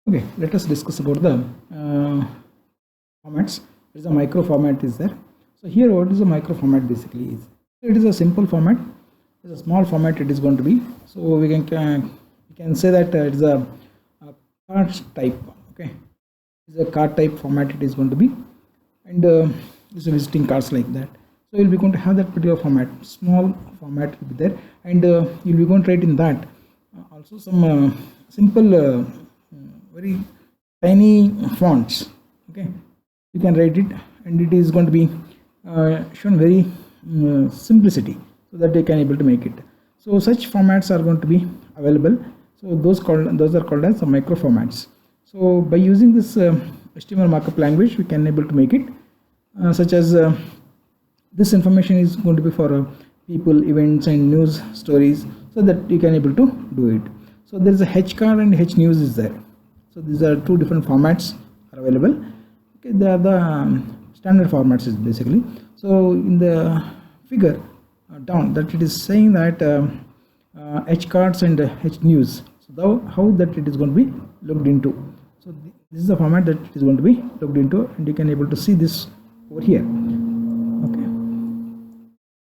Okay, let us discuss about the formats. There is a micro format is there. So here, what is a micro format basically is? It is a simple format. It's a small format. It is going to be. So we can say that it is a card type. Okay, it's a card type format. It is going to be, and it's a visiting cards like that. So you'll be going to have that particular format. Small format will be there, and you'll be going to write in that also some simple. Very tiny fonts. Okay, you can write it, and it is going to be shown very simplicity, so that you can able to make it. So such formats are going to be available. So those are called as micro formats. So by using this HTML markup language, we can able to make it such as this information is going to be for people, events, and news stories, so that you can able to do it. So there is a H card and H news is there. So these are two different formats are available. Okay, they are the standard formats is basically. So in the figure down, that it is saying that H cards and H news. So how that it is going to be looked into. So this is the format that it is going to be looked into, and you can able to see this over here. Okay.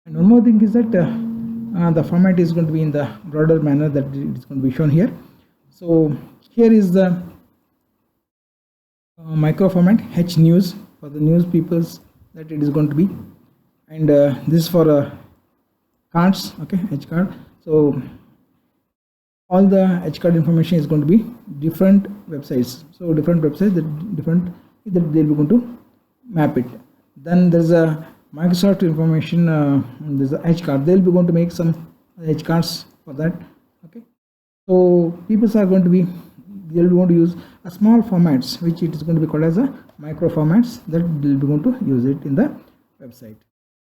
And one more thing is that the format is going to be in the broader manner that it is going to be shown here. So here is the micro format H news for the news peoples that it is going to be, and this for cards. Okay, H card. So all the H card information is going to be different websites. So different websites that different that they'll be going to map it. Then there's a Microsoft information. There's a H card. They'll be going to make some H cards for that. Okay. So people are going to be, they will be going to use a small formats, which it is going to be called as a micro formats, that they will be going to use it in the website.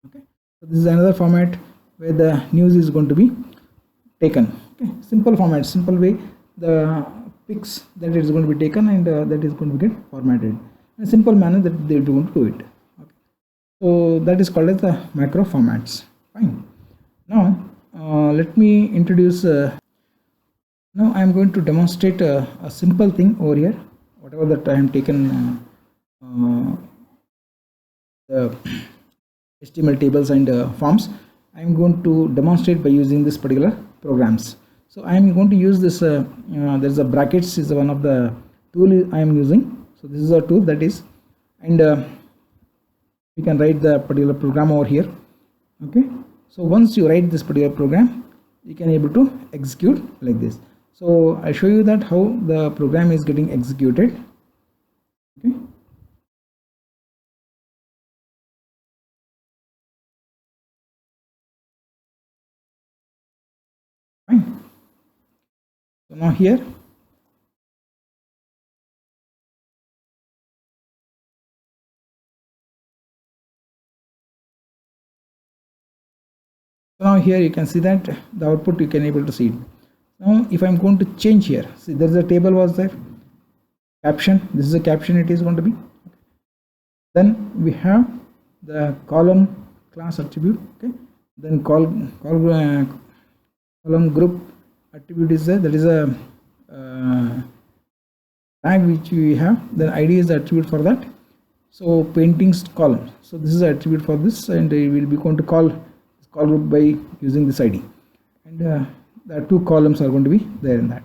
Okay. So this is another format where the news is going to be taken. Okay. Simple format, simple way the pics that is going to be taken, and that is going to get formatted in a simple manner that they will be going to do it. Okay. So that is called as the micro formats. Fine. Now let me introduce. Now I am going to demonstrate a simple thing over here. Whatever that I am taken the HTML tables and forms, I am going to demonstrate by using this particular programs. So I am going to use this. There is a brackets is one of the tool I am using. So this is a tool that is, and you can write the particular program over here. Okay. So once you write this particular program, you can able to execute like this. So I show you that how the program is getting executed. Okay. Fine. So now here, you can see that the output you can able to see it. Now if I am going to change here, see there is a table was there, caption, this is a caption it is going to be. Then we have the column class attribute. Okay. Then column group attribute is there, that is a tag which we have. Then ID is the attribute for that. So paintings column, so this is the attribute for this, and we will be going to call this call group by using this ID, and the two columns are going to be there in that.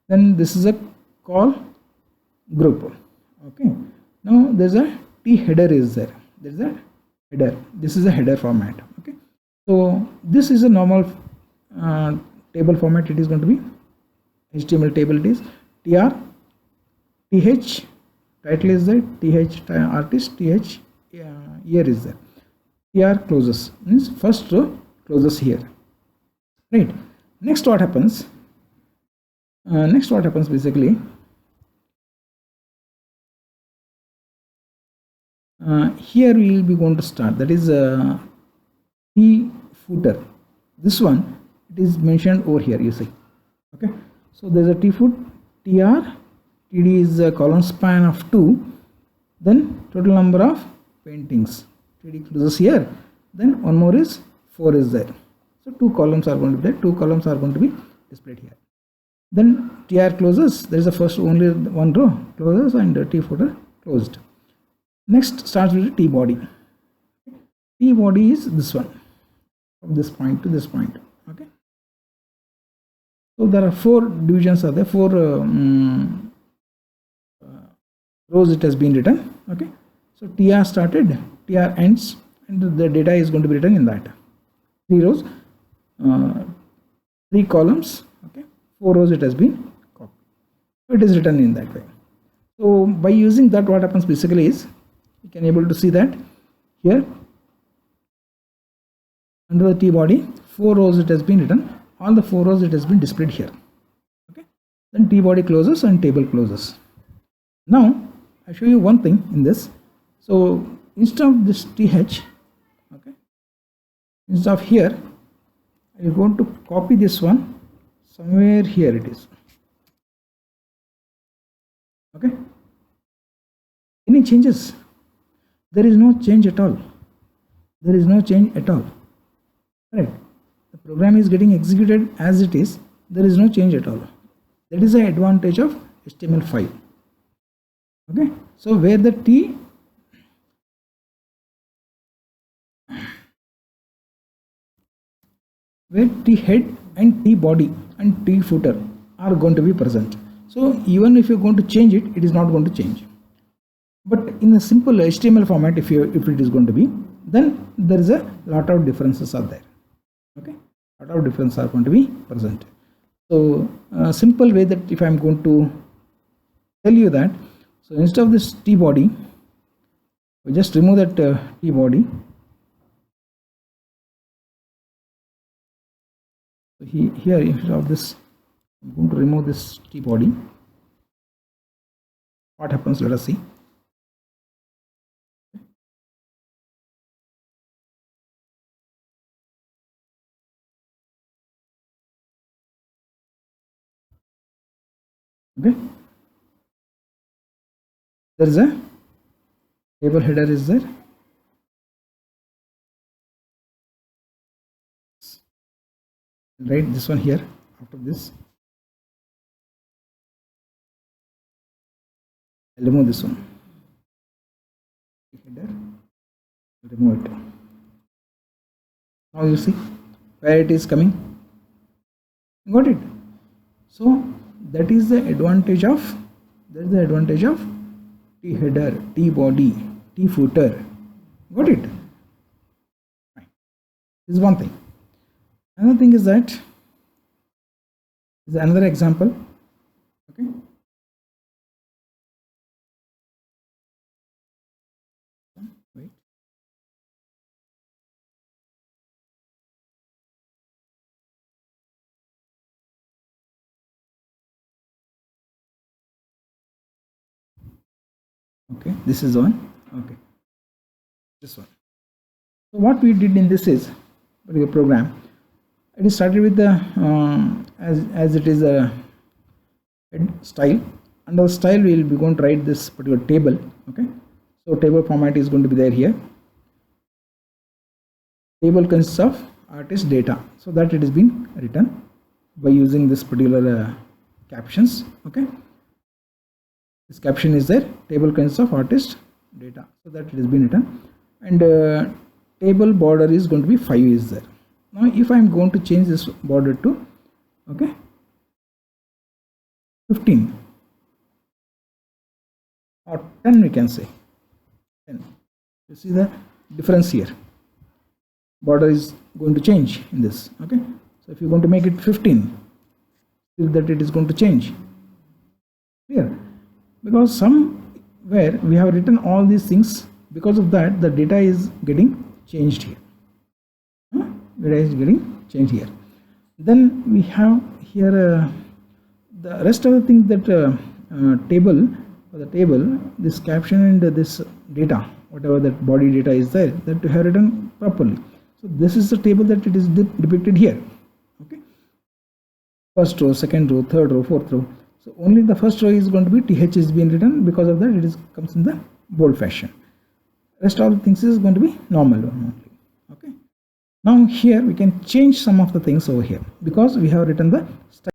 Then this is a call group. Okay. Now there's a T header is there. There's a header. This is a header format. Okay. So this is a normal table format. It is going to be HTML table. It is tr, th, title is there, th artist, th year is there. Tr closes means first row closes here. Right. Next what happens? Basically, here we will be going to start, that is T footer. This one it is mentioned over here, you see. Okay. So there is a T foot, tr, td is a column span of 2, then total number of paintings, td closes here, then one more is 4 is there. So two columns are going to be there, two columns are going to be displayed here. Then tr closes, there is a first only one row closes, and t footer closed. Next starts with t body. T body is this one, from this point to this point. Okay, so there are 4 divisions are there, 4 rows it has been written. Okay, so tr started, tr ends, and the data is going to be written in that 3 rows, 3 columns. Okay, 4 rows it has been copied, so it is written in that way. So by using that, what happens basically is you can able to see that here under the t body 4 rows it has been written, all the 4 rows it has been displayed here. Okay, then t body closes and table closes. Now I show you one thing in this. So instead of this th, okay, instead of here, I am going to copy this one somewhere here it is. Okay, any changes? There is no change at all. There is no change at all. Right? The program is getting executed as it is. There is no change at all. That is the advantage of HTML5. Okay, so where the t head and t body and t footer are going to be present. So even if you're going to change it, it is not going to change. But in a simple HTML format, if it is going to be, then there is a lot of differences are there. Okay, lot of differences are going to be present. So a simple way that if I am going to tell you that, so instead of this t body, we just remove that t body. So here instead of this, I'm going to remove this t body. What happens? Let us see. Okay, there is a table header is there. Write this one here. After this, I'll remove this one. Header, remove it. Now you see where it is coming. Got it? So that is the advantage of t header, t body, t footer. Got it? Fine. This is one thing. Another thing is that is another example. Okay. Wait. Okay, this is one. Okay, this one. So what we did in this is particular program. It is started with the as it is a style. Under the style, we will be going to write this particular table. Okay, so table format is going to be there here. Table consists of artist data, so that it is being written by using this particular captions. Okay, this caption is there. Table consists of artist data, so that it has been written, and table border is going to be 5 is there. Now if I am going to change this border to 15 or 10, we can say 10. You see the difference here. Border is going to change in this. Okay, so if you are going to make it 15, feel that it is going to change here, because somewhere we have written all these things. Because of that, the data is getting changed here. Data is getting changed here. Then we have here the rest of the things that table, for the table, this caption and this data, whatever that body data is there, that we have written properly. So this is the table that it is depicted here. Okay, first row, second row, third row, fourth row. So only the first row is going to be th is being written. Because of that, it is comes in the bold fashion. Rest all the things is going to be normal only. Okay. Now here we can change some of the things over here, because we have written the style.